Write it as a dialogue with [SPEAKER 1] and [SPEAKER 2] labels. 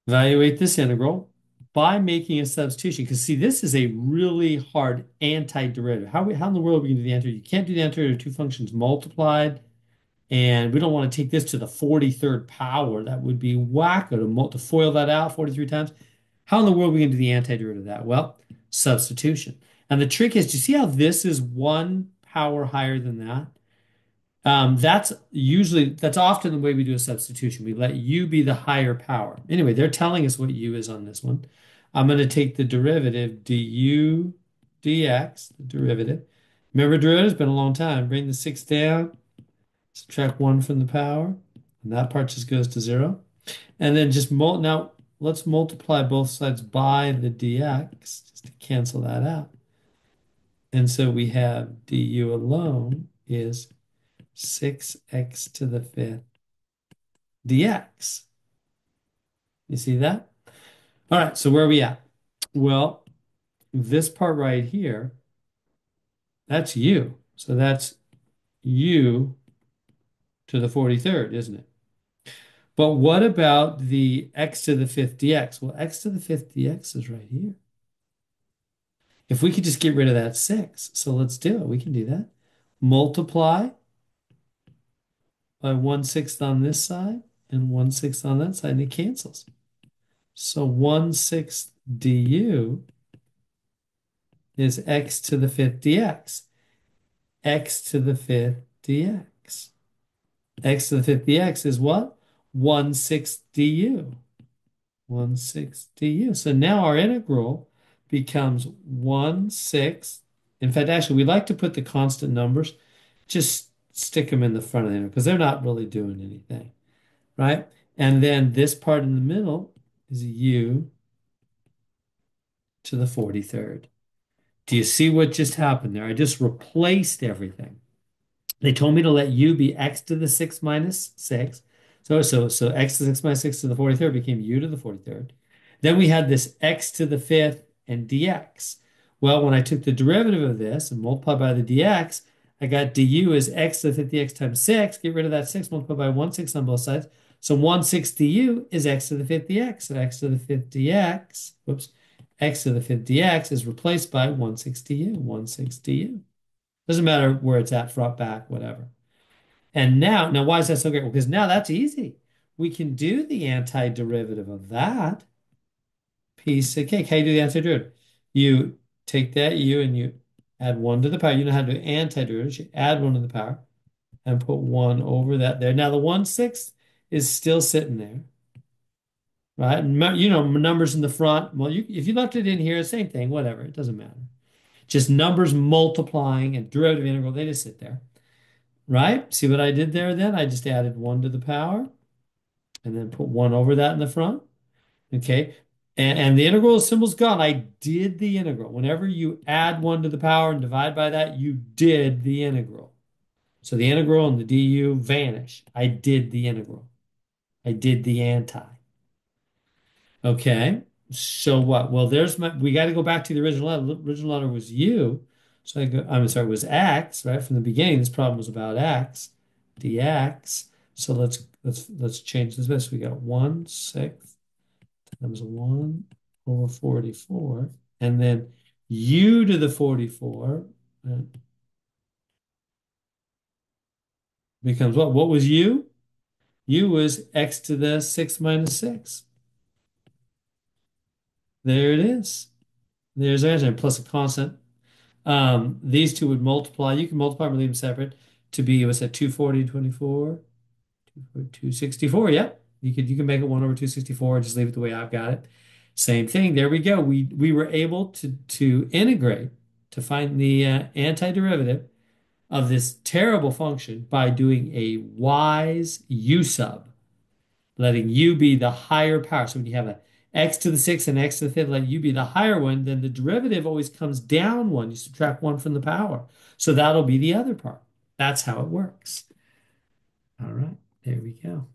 [SPEAKER 1] Evaluate this integral by making a substitution. Because see, this is a really hard antiderivative. How in the world are we going to do the antiderivative? You can't do the antiderivative of two functions multiplied, and we don't want to take this to the 43rd power. That would be wacko to FOIL that out 43 times. How in the world are we going to do the antiderivative of that? Well, substitution. And the trick is, do you see how this is one power higher than that? That's often the way we do a substitution. We let u be the higher power. Anyway, they're telling us what u is on this one. I'm going to take the derivative du dx, the derivative. Remember, derivative's been a long time. Bring the 6 down, subtract 1 from the power, and that part just goes to 0. And then now let's multiply both sides by the dx just to cancel that out. And so we have du alone is 6x to the 5th dx. You see that? All right, so where are we at? Well, this part right here, that's u. So that's u to the 43rd, isn't it? But what about the x to the 5th dx? Well, x to the 5th dx is right here. If we could just get rid of that 6, so let's do it. We can do that. Multiply by 1/6 on this side and 1/6 on that side, and it cancels. So 1/6 du is x to the 5th dx. X to the 5th dx. X to the 5th dx is what? 1/6 du. 1/6 du. So now our integral becomes 1/6. In fact, actually, we like to put the constant numbers, just stick them in the front of the integral because they're not really doing anything, right? And then this part in the middle is u to the 43rd. Do you see what just happened there? I just replaced everything. They told me to let u be x to the 6 minus 6. So x to the 6 minus 6 to the 43rd became u to the 43rd. Then we had this x to the 5th and dx. Well, when I took the derivative of this and multiplied by the dx, I got du is x to the 5th dx times 6. Get rid of that 6, multiply by 1/6 on both sides. So 1/6 du is x to the 5th dx. So x to the 5th dx, whoops, x to the 5th dx is replaced by 1/6 du, 1/6 du. Doesn't matter where it's at, front, back, whatever. And now why is that so great? Well, because now that's easy. We can do the antiderivative of that piece of cake. How do you do the antiderivative? You take that u and you add 1 to the power. You know how to do antiderivative. You add 1 to the power and put 1 over that there. Now the 1/6 is still sitting there, right? And numbers in the front. Well, if you left it in here, same thing, whatever. It doesn't matter. Just numbers multiplying and derivative integral, they just sit there. Right? See what I did there then? I just added 1 to the power and then put 1 over that in the front. Okay. And the integral symbol's gone. I did the integral. Whenever you add 1 to the power and divide by that, you did the integral. So the integral and the du vanish. I did the integral. I did the anti. Okay. So what? Well, we got to go back to the original letter. The original letter was u. So I'm sorry, it was x, right? From the beginning, this problem was about x, dx. So let's change this bit. So we got 1/6 times 1 over 44. And then u to the 44 becomes what? What was u? U was x to the 6 minus 6. There it is. There's our answer, plus a constant. These two would multiply. You can multiply and leave them separate to be, what's that, 240, 24, 264. Yep. You can make it 1 over 264. Just leave it the way I've got it. Same thing. There we go. We were able to integrate to find the antiderivative of this terrible function by doing a wise u sub, letting u be the higher power. So when you have a x to the 6th and x to the 5th, let u be the higher one, then the derivative always comes down 1. You subtract 1 from the power. So that'll be the other part. That's how it works. All right, there we go.